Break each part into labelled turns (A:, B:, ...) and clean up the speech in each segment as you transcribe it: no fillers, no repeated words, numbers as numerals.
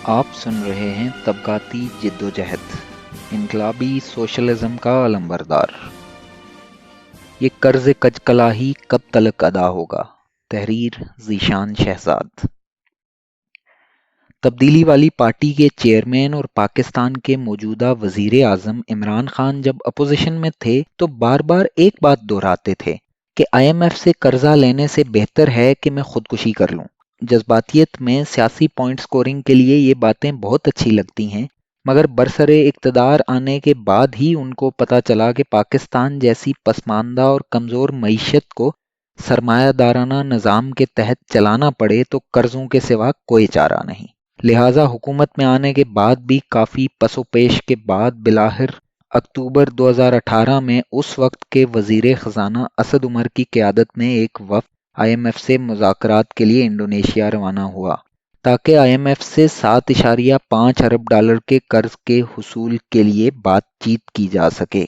A: آپ سن رہے ہیں طبقاتی جدوجہد، انقلابی سوشلزم کا علمبردار۔ یہ قرض کجکلاہی کب تلک ادا ہوگا؟ تحریر ذیشان شہزاد۔ تبدیلی والی پارٹی کے چیئرمین اور پاکستان کے موجودہ وزیر اعظم عمران خان جب اپوزیشن میں تھے تو بار بار ایک بات دہراتے تھے کہ آئی ایم ایف سے قرضہ لینے سے بہتر ہے کہ میں خودکشی کر لوں۔ جذباتیت میں سیاسی پوائنٹ سکورنگ کے لیے یہ باتیں بہت اچھی لگتی ہیں، مگر برسر اقتدار آنے کے بعد ہی ان کو پتہ چلا کہ پاکستان جیسی پسماندہ اور کمزور معیشت کو سرمایہ دارانہ نظام کے تحت چلانا پڑے تو قرضوں کے سوا کوئی چارہ نہیں۔ لہٰذا حکومت میں آنے کے بعد بھی کافی پس و پیش کے بعد بالآخر اکتوبر 2018 میں اس وقت کے وزیر خزانہ اسد عمر کی قیادت میں ایک وفد آئی ایم ایف سے مذاکرات کے لیے انڈونیشیا روانہ ہوا تاکہ آئی ایم ایف سے 7.5 ارب ڈالر کے قرض کے حصول کے لیے بات چیت کی جا سکے۔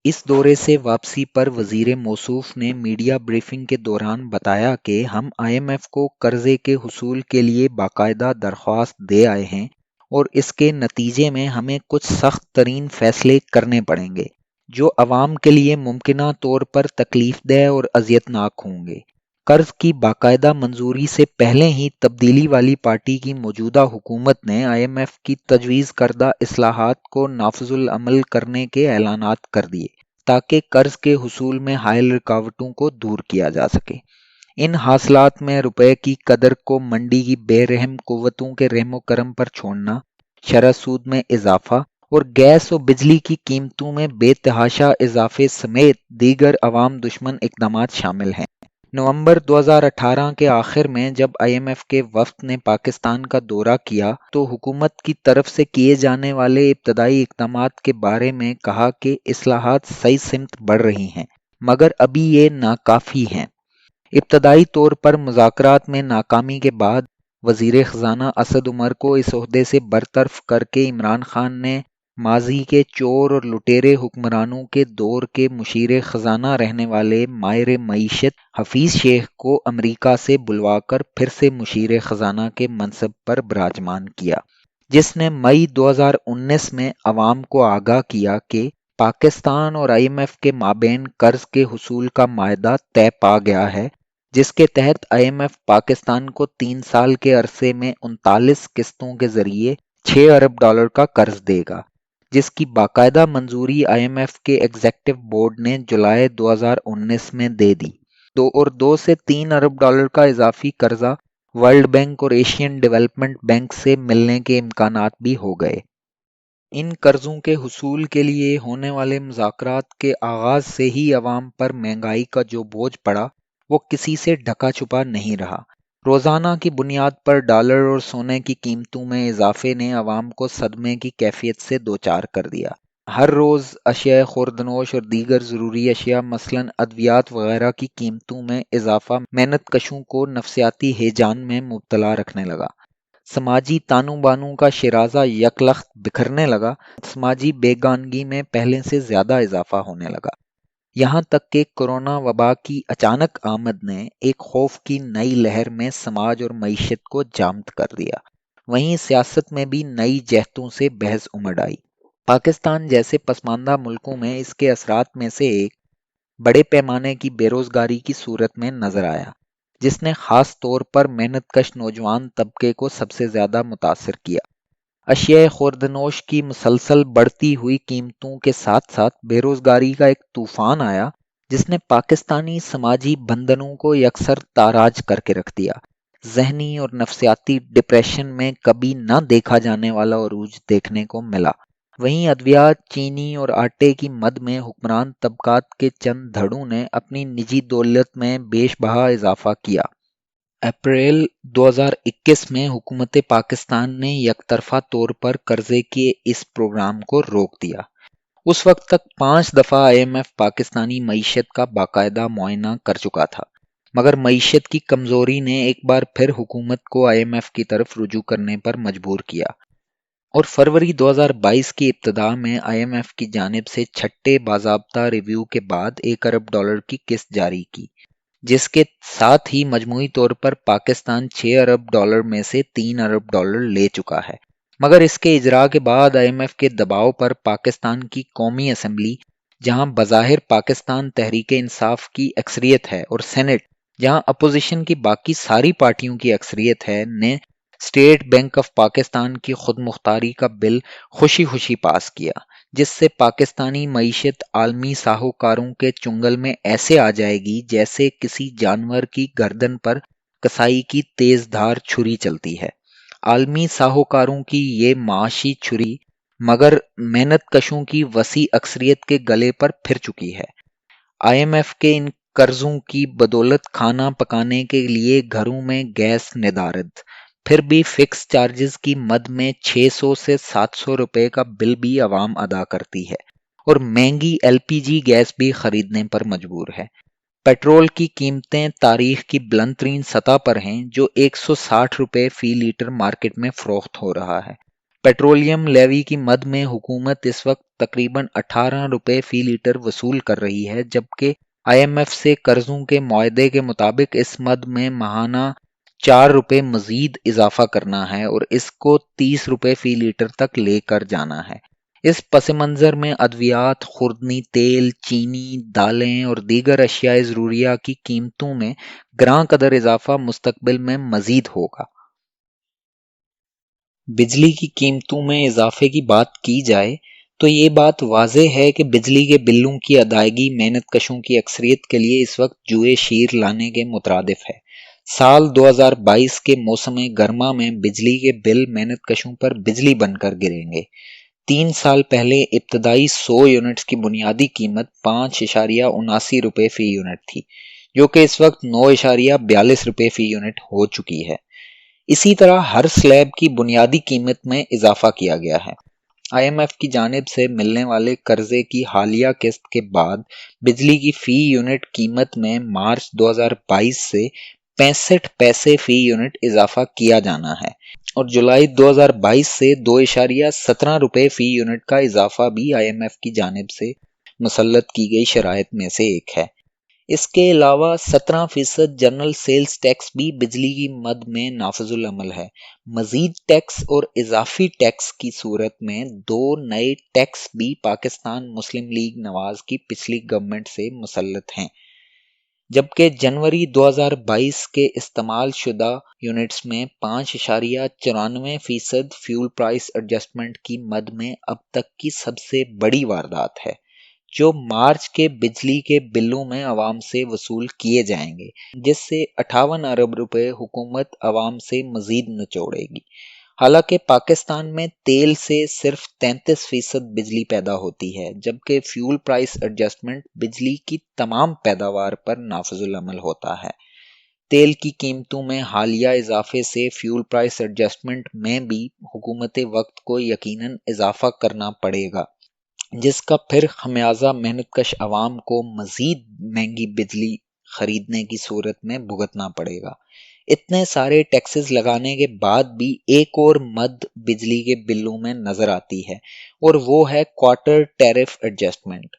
A: اس دورے سے واپسی پر وزیر موصوف نے میڈیا بریفنگ کے دوران بتایا کہ ہم آئی ایم ایف کو قرضے کے حصول کے لیے باقاعدہ درخواست دے آئے ہیں اور اس کے نتیجے میں ہمیں کچھ سخت ترین فیصلے کرنے پڑیں گے جو عوام کے لیے ممکنہ طور پر تکلیف دہ اور اذیت ناک ہوں گے۔ قرض کی باقاعدہ منظوری سے پہلے ہی تبدیلی والی پارٹی کی موجودہ حکومت نے آئی ایم ایف کی تجویز کردہ اصلاحات کو نافذ العمل کرنے کے اعلانات کر دیے تاکہ قرض کے حصول میں حائل رکاوٹوں کو دور کیا جا سکے۔ ان حاصلات میں روپے کی قدر کو منڈی کی بے رحم قوتوں کے رحم و کرم پر چھوڑنا، شرح سود میں اضافہ اور گیس و بجلی کی قیمتوں میں بے تحاشا اضافے سمیت دیگر عوام دشمن اقدامات شامل ہیں۔ نومبر 2018 کے آخر میں جب آئی ایم ایف کے وفد نے پاکستان کا دورہ کیا تو حکومت کی طرف سے کیے جانے والے ابتدائی اقدامات کے بارے میں کہا کہ اصلاحات صحیح سمت بڑھ رہی ہیں مگر ابھی یہ ناکافی ہیں۔ ابتدائی طور پر مذاکرات میں ناکامی کے بعد وزیر خزانہ اسد عمر کو اس عہدے سے برطرف کر کے عمران خان نے ماضی کے چور اور لٹیرے حکمرانوں کے دور کے مشیر خزانہ رہنے والے ماہر معیشت حفیظ شیخ کو امریکہ سے بلوا کر پھر سے مشیر خزانہ کے منصب پر براجمان کیا، جس نے مئی 2019 میں عوام کو آگاہ کیا کہ پاکستان اور آئی ایم ایف کے مابین قرض کے حصول کا معاہدہ طے پا گیا ہے، جس کے تحت آئی ایم ایف پاکستان کو 3 سال کے عرصے میں 39 قسطوں کے ذریعے 6 ارب ڈالر کا قرض دے گا، جس کی باقاعدہ منظوری آئی ایم ایف کے ایگزیکٹو بورڈ نے جولائی 2019 میں دے دی۔ 2 سے 3 ارب ڈالر کا اضافی قرضہ ورلڈ بینک اور ایشین ڈیولپمنٹ بینک سے ملنے کے امکانات بھی ہو گئے۔ ان قرضوں کے حصول کے لیے ہونے والے مذاکرات کے آغاز سے ہی عوام پر مہنگائی کا جو بوجھ پڑا وہ کسی سے ڈھکا چھپا نہیں رہا۔ روزانہ کی بنیاد پر ڈالر اور سونے کی قیمتوں میں اضافے نے عوام کو صدمے کی کیفیت سے دوچار کر دیا۔ ہر روز اشیاء خوردنوش اور دیگر ضروری اشیاء مثلاً ادویات وغیرہ کی قیمتوں میں اضافہ محنت کشوں کو نفسیاتی ہیجان میں مبتلا رکھنے لگا۔ سماجی تانو بانو کا شیرازہ یکلخت بکھرنے لگا۔ سماجی بیگانگی میں پہلے سے زیادہ اضافہ ہونے لگا۔ یہاں تک کہ کورونا وبا کی اچانک آمد نے ایک خوف کی نئی لہر میں سماج اور معیشت کو جامد کر دیا۔ وہیں سیاست میں بھی نئی جہتوں سے بحث امڑ آئی۔ پاکستان جیسے پسماندہ ملکوں میں اس کے اثرات میں سے ایک بڑے پیمانے کی بے روزگاری کی صورت میں نظر آیا، جس نے خاص طور پر محنت کش نوجوان طبقے کو سب سے زیادہ متاثر کیا۔ اشیاء خوردنوش کی مسلسل بڑھتی ہوئی قیمتوں کے ساتھ ساتھ بے روزگاری کا ایک طوفان آیا جس نے پاکستانی سماجی بندھنوں کو یکسر تاراج کر کے رکھ دیا۔ ذہنی اور نفسیاتی ڈپریشن میں کبھی نہ دیکھا جانے والا عروج دیکھنے کو ملا۔ وہیں ادویات، چینی اور آٹے کی مد میں حکمران طبقات کے چند دھڑوں نے اپنی نجی دولت میں بیش بہا اضافہ کیا۔ اپریل 2021 میں حکومت پاکستان نے یک طرفہ طور پر قرضے کے اس پروگرام کو روک دیا۔ اس وقت تک 5 دفعہ آئی ایم ایف پاکستانی معیشت کا باقاعدہ معائنہ کر چکا تھا، مگر معیشت کی کمزوری نے ایک بار پھر حکومت کو آئی ایم ایف کی طرف رجوع کرنے پر مجبور کیا اور فروری 2022 کی ابتدا میں آئی ایم ایف کی جانب سے چھٹے باضابطہ ریویو کے بعد 1 ارب ڈالر کی قسط جاری کی، جس کے ساتھ ہی مجموعی طور پر پاکستان 6 ارب ڈالر میں سے 3 ارب ڈالر لے چکا ہے، مگر اس کے اجراء کے بعد آئی ایم ایف کے دباؤ پر پاکستان کی قومی اسمبلی، جہاں بظاہر پاکستان تحریک انصاف کی اکثریت ہے، اور سینٹ، جہاں اپوزیشن کی باقی ساری پارٹیوں کی اکثریت ہے، نے اسٹیٹ بینک آف پاکستان کی خود مختاری کا بل خوشی خوشی پاس کیا، جس سے پاکستانی معیشت عالمی ساہوکاروں کے چنگل میں ایسے آ جائے گی جیسے کسی جانور کی گردن پر کسائی کی تیز دھار چھری چلتی ہے۔ عالمی ساہوکاروں کی یہ معاشی چھری مگر محنت کشوں کی وسیع اکثریت کے گلے پر پھر چکی ہے۔ آئی ایم ایف کے ان قرضوں کی بدولت کھانا پکانے کے لیے گھروں میں گیس ندارد، پھر بھی فکس چارجز کی مد میں 600 سے 700 روپے کا بل بھی عوام ادا کرتی ہے، اور مہنگی ایل پی جی گیس بھی خریدنے پر مجبور ہے۔ پیٹرول کی قیمتیں تاریخ کی بلند ترین سطح پر ہیں، جو 160 روپے فی لیٹر مارکیٹ میں فروخت ہو رہا ہے۔ پیٹرولیم لیوی کی مد میں حکومت اس وقت تقریباً 18 روپے فی لیٹر وصول کر رہی ہے، جبکہ آئی ایم ایف سے قرضوں کے معاہدے کے مطابق اس مد میں ماہانہ 4 روپے مزید اضافہ کرنا ہے اور اس کو 30 روپے فی لیٹر تک لے کر جانا ہے۔ اس پس منظر میں ادویات، خوردنی تیل، چینی، دالیں اور دیگر اشیاء ضروریہ کی قیمتوں میں گراں قدر اضافہ مستقبل میں مزید ہوگا۔ بجلی کی قیمتوں میں اضافے کی بات کی جائے تو یہ بات واضح ہے کہ بجلی کے بلوں کی ادائیگی محنت کشوں کی اکثریت کے لیے اس وقت جوئے شیر لانے کے مترادف ہے۔ سال 2022 کے موسم گرما میں بجلی کے بل محنت کشوں پر بجلی بن کر گریں گے۔ 3 سال پہلے ابتدائی 100 یونٹس کی بنیادی قیمت 5.79 روپے فی یونٹ تھی، جو کہ اس وقت 9.42 روپے فی یونٹ ہو چکی ہے۔ اسی طرح ہر سلیب کی بنیادی قیمت میں اضافہ کیا گیا ہے۔ آئی ایم ایف کی جانب سے ملنے والے قرضے کی حالیہ قسط کے بعد بجلی کی فی یونٹ قیمت میں مارچ 2022 سے 65 پیسے فی یونٹ اضافہ کیا جانا ہے، اور جولائی 2022 سے 2.17 روپے فی یونٹ کا اضافہ بھی آئی ایم ایف کی جانب سے مسلط کی گئی شرائط میں سے ایک ہے۔ اس کے علاوہ 17% جنرل سیلز ٹیکس بھی بجلی کی مد میں نافذ العمل ہے۔ مزید ٹیکس اور اضافی ٹیکس کی صورت میں 2 نئے ٹیکس بھی پاکستان مسلم لیگ نواز کی پچھلی گورنمنٹ سے مسلط ہیں، جبکہ جنوری 2022 کے استعمال شدہ یونٹس میں 5.94% فیول پرائس ایڈجسٹمنٹ کی مد میں اب تک کی سب سے بڑی واردات ہے، جو مارچ کے بجلی کے بلوں میں عوام سے وصول کیے جائیں گے، جس سے 58 ارب روپے حکومت عوام سے مزید نچوڑے گی۔ حالانکہ پاکستان میں تیل سے صرف 33% بجلی پیدا ہوتی ہے، جبکہ فیول پرائس ایڈجسٹمنٹ بجلی کی تمام پیداوار پر نافذ العمل ہوتا ہے۔ تیل کی قیمتوں میں حالیہ اضافے سے فیول پرائس ایڈجسٹمنٹ میں بھی حکومت وقت کو یقیناً اضافہ کرنا پڑے گا، جس کا پھر خمیازہ محنت کش عوام کو مزید مہنگی بجلی خریدنے کی صورت میں بھگتنا پڑے گا۔ اتنے سارے ٹیکسز لگانے کے بعد بھی ایک اور مد بجلی کے بلوں میں نظر آتی ہے، اور وہ ہے کوارٹر ٹیرف ایڈجسٹمنٹ۔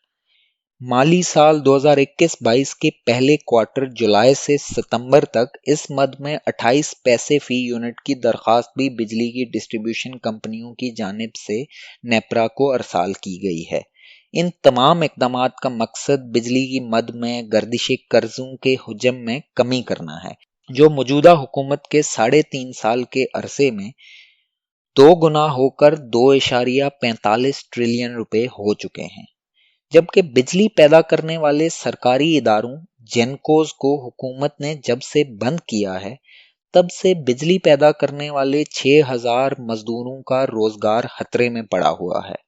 A: مالی سال 2021-22 کے پہلے کوارٹر جولائی سے ستمبر تک اس مد میں 28 پیسے فی یونٹ کی درخواست بھی بجلی کی ڈسٹریبیوشن کمپنیوں کی جانب سے نیپرا کو ارسال کی گئی ہے۔ ان تمام اقدامات کا مقصد بجلی کی مد میں گردش قرضوں کے حجم میں کمی کرنا ہے، جو موجودہ حکومت کے 3.5 سال کے عرصے میں 2 گنا ہو کر 2.45 ٹریلین روپے ہو چکے ہیں۔ جبکہ بجلی پیدا کرنے والے سرکاری اداروں جینکوز کو حکومت نے جب سے بند کیا ہے، تب سے بجلی پیدا کرنے والے 6,000 مزدوروں کا روزگار خطرے میں پڑا ہوا ہے۔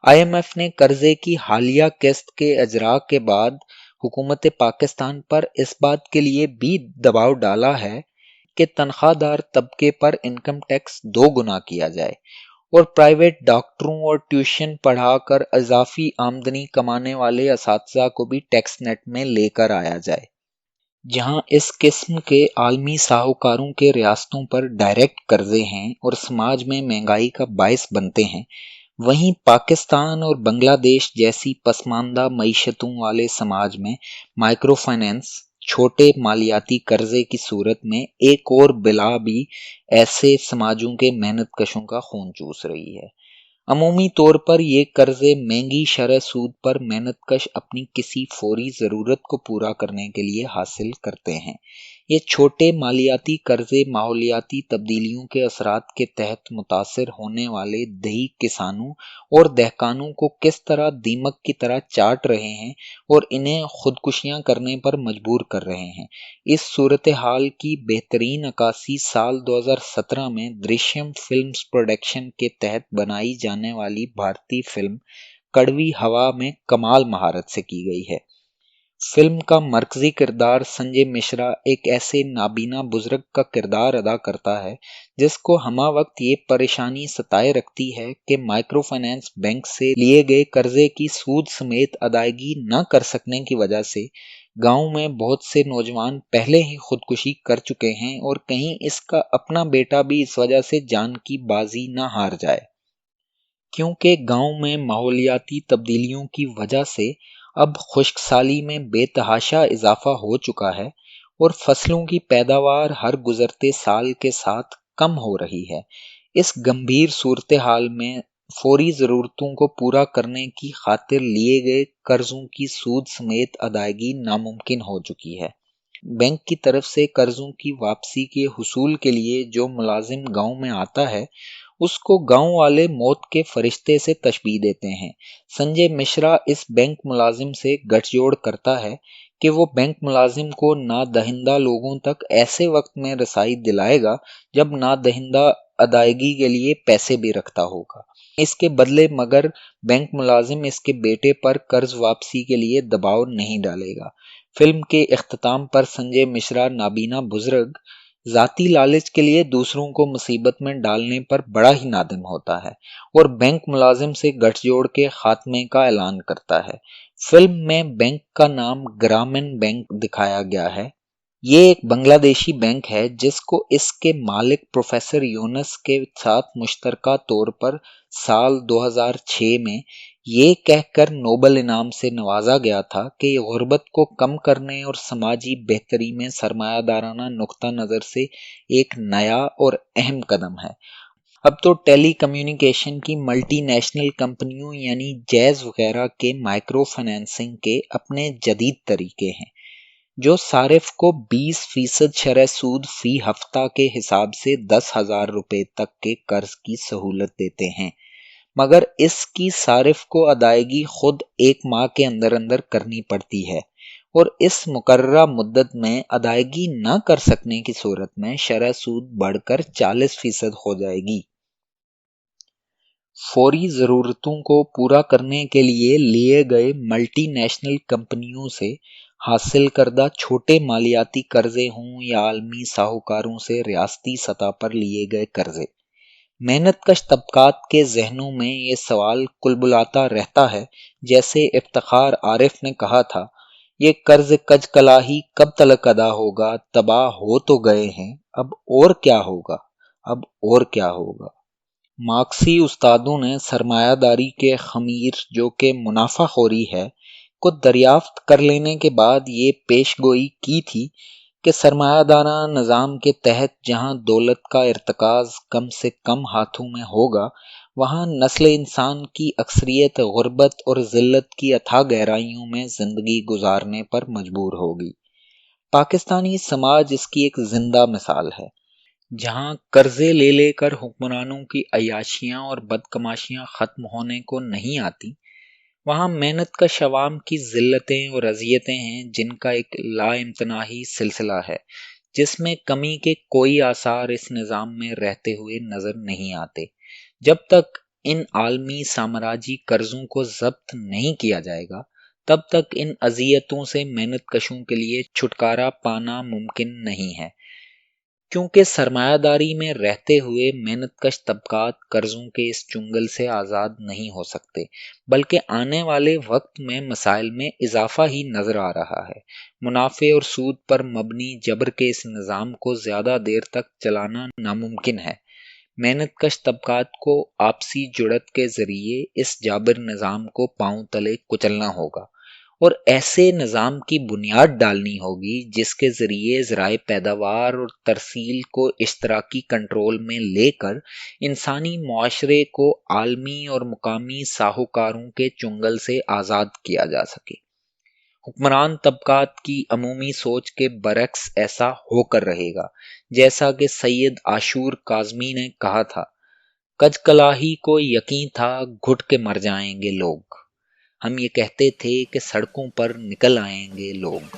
A: آئی ایم ایف نے قرضے کی حالیہ قسط کے اجراء کے بعد حکومت پاکستان پر اس بات کے لیے بھی دباؤ ڈالا ہے کہ تنخواہ دار طبقے پر انکم ٹیکس 2 گنا کیا جائے، اور پرائیویٹ ڈاکٹروں اور ٹیوشن پڑھا کر اضافی آمدنی کمانے والے اساتذہ کو بھی ٹیکس نیٹ میں لے کر آیا جائے۔ جہاں اس قسم کے عالمی ساہوکاروں کے ریاستوں پر ڈائریکٹ قرضے ہیں اور سماج میں مہنگائی کا باعث بنتے ہیں، وہیں پاکستان اور بنگلہ دیش جیسی پسماندہ معیشتوں والے سماج میں مائکرو فائنانس، چھوٹے مالیاتی قرضے کی صورت میں ایک اور بلا بھی ایسے سماجوں کے محنت کشوں کا خون چوس رہی ہے۔ عمومی طور پر یہ قرضے مہنگی شرح سود پر محنت کش اپنی کسی فوری ضرورت کو پورا کرنے کے لیے حاصل کرتے ہیں۔ یہ چھوٹے مالیاتی قرضے ماحولیاتی تبدیلیوں کے اثرات کے تحت متاثر ہونے والے دیہی کسانوں اور دہقانوں کو کس طرح دیمک کی طرح چاٹ رہے ہیں اور انہیں خودکشیاں کرنے پر مجبور کر رہے ہیں۔ اس صورتحال کی بہترین عکاسی سال 2017 میں درشیم فلمز پروڈکشن کے تحت بنائی جانے والی بھارتی فلم کڑوی ہوا میں کمال مہارت سے کی گئی ہے۔ فلم کا مرکزی کردار سنجے مشرا ایک ایسے نابینا بزرگ کا کردار ادا کرتا ہے جس کو ہمہ وقت یہ پریشانی ستائے رکھتی ہے کہ مائکرو فائنانس بینک سے لیے گئے قرضے کی سود سمیت ادائیگی نہ کر سکنے کی وجہ سے گاؤں میں بہت سے نوجوان پہلے ہی خودکشی کر چکے ہیں اور کہیں اس کا اپنا بیٹا بھی اس وجہ سے جان کی بازی نہ ہار جائے۔ کیونکہ گاؤں میں ماحولیاتی تبدیلیوں کی وجہ سے اب خشک سالی میں بے تحاشا اضافہ ہو چکا ہے اور فصلوں کی پیداوار ہر گزرتے سال کے ساتھ کم ہو رہی ہے۔ اس گمبھیر صورتحال میں فوری ضرورتوں کو پورا کرنے کی خاطر لیے گئے قرضوں کی سود سمیت ادائیگی ناممکن ہو چکی ہے۔ بینک کی طرف سے قرضوں کی واپسی کے حصول کے لیے جو ملازم گاؤں میں آتا ہے اس کو گاؤں والے موت کے فرشتے سے تشبیہ دیتے ہیں۔ سنجے مشرا اس بینک ملازم سے گٹھ جوڑ کرتا ہے کہ وہ بینک ملازم کو نادہندہ لوگوں تک ایسے وقت میں رسائی دلائے گا جب نادہندہ ادائیگی کے لیے پیسے بھی رکھتا ہوگا۔ اس کے بدلے مگر بینک ملازم اس کے بیٹے پر قرض واپسی کے لیے دباؤ نہیں ڈالے گا۔ فلم کے اختتام پر سنجے مشرا نابینا بزرگ ذاتی لالچ کے لیے دوسروں کو مصیبت میں ڈالنے پر بڑا ہی نادم ہوتا ہے اور بینک ملازم سے گٹھ جوڑ کے خاتمے کا اعلان کرتا ہے۔ فلم میں بینک کا نام گرامین بینک دکھایا گیا ہے۔ یہ ایک بنگلہ دیشی بینک ہے جس کو اس کے مالک پروفیسر یونس کے ساتھ مشترکہ طور پر سال 2006 میں یہ کہہ کر نوبل انعام سے نوازا گیا تھا کہ یہ غربت کو کم کرنے اور سماجی بہتری میں سرمایہ دارانہ نقطہ نظر سے ایک نیا اور اہم قدم ہے۔ اب تو ٹیلی کمیونیکیشن کی ملٹی نیشنل کمپنیوں یعنی جیز وغیرہ کے مائکرو فائنانسنگ کے اپنے جدید طریقے ہیں جو صارف کو 20% شرح سود فی ہفتہ کے حساب سے 10,000 روپے تک کے قرض کی سہولت دیتے ہیں، مگر اس کی صارف کو ادائیگی خود 1 ماہ کے اندر اندر کرنی پڑتی ہے اور اس مقررہ مدت میں ادائیگی نہ کر سکنے کی صورت میں شرح سود بڑھ کر 40% ہو جائے گی۔ فوری ضرورتوں کو پورا کرنے کے لیے لیے گئے ملٹی نیشنل کمپنیوں سے حاصل کردہ چھوٹے مالیاتی قرضے ہوں یا عالمی ساہوکاروں سے ریاستی سطح پر لیے گئے قرضے، محنت کش طبقات کے ذہنوں میں یہ سوال کلبلاتا رہتا ہے۔ جیسے افتخار عارف نے کہا تھا، یہ قرض کج کلاہی کب تلک ادا ہوگا، تباہ ہو تو گئے ہیں، اب اور کیا ہوگا، اب اور کیا ہوگا۔ مارکسی استادوں نے سرمایہ داری کے خمیر جو کہ منافع خوری ہے کو دریافت کر لینے کے بعد یہ پیش گوئی کی تھی کہ سرمایہ دارانہ نظام کے تحت جہاں دولت کا ارتکاز کم سے کم ہاتھوں میں ہوگا وہاں نسل انسان کی اکثریت غربت اور ذلت کی اتھاہ گہرائیوں میں زندگی گزارنے پر مجبور ہوگی۔ پاکستانی سماج اس کی ایک زندہ مثال ہے۔ جہاں قرضے لے لے کر حکمرانوں کی عیاشیاں اور بدکماشیاں ختم ہونے کو نہیں آتی، وہاں محنت کش عوام کی ذلتیں اور اذیتیں ہیں جن کا ایک لا امتناہی سلسلہ ہے جس میں کمی کے کوئی آثار اس نظام میں رہتے ہوئے نظر نہیں آتے۔ جب تک ان عالمی سامراجی قرضوں کو ضبط نہیں کیا جائے گا تب تک ان اذیتوں سے محنت کشوں کے لیے چھٹکارا پانا ممکن نہیں ہے، کیونکہ سرمایہ داری میں رہتے ہوئے محنت کش طبقات قرضوں کے اس چنگل سے آزاد نہیں ہو سکتے، بلکہ آنے والے وقت میں مسائل میں اضافہ ہی نظر آ رہا ہے۔ منافع اور سود پر مبنی جبر کے اس نظام کو زیادہ دیر تک چلانا ناممکن ہے۔ محنت کش طبقات کو آپسی جڑت کے ذریعے اس جابر نظام کو پاؤں تلے کچلنا ہوگا اور ایسے نظام کی بنیاد ڈالنی ہوگی جس کے ذریعے ذرائع پیداوار اور ترسیل کو اشتراکی کنٹرول میں لے کر انسانی معاشرے کو عالمی اور مقامی ساہوکاروں کے چنگل سے آزاد کیا جا سکے۔ حکمران طبقات کی عمومی سوچ کے برعکس ایسا ہو کر رہے گا، جیسا کہ سید عاشور کاظمی نے کہا تھا، کج کلاہی کو یقین تھا گھٹ کے مر جائیں گے لوگ، ہم یہ کہتے تھے کہ سڑکوں پر نکل آئیں گے لوگ۔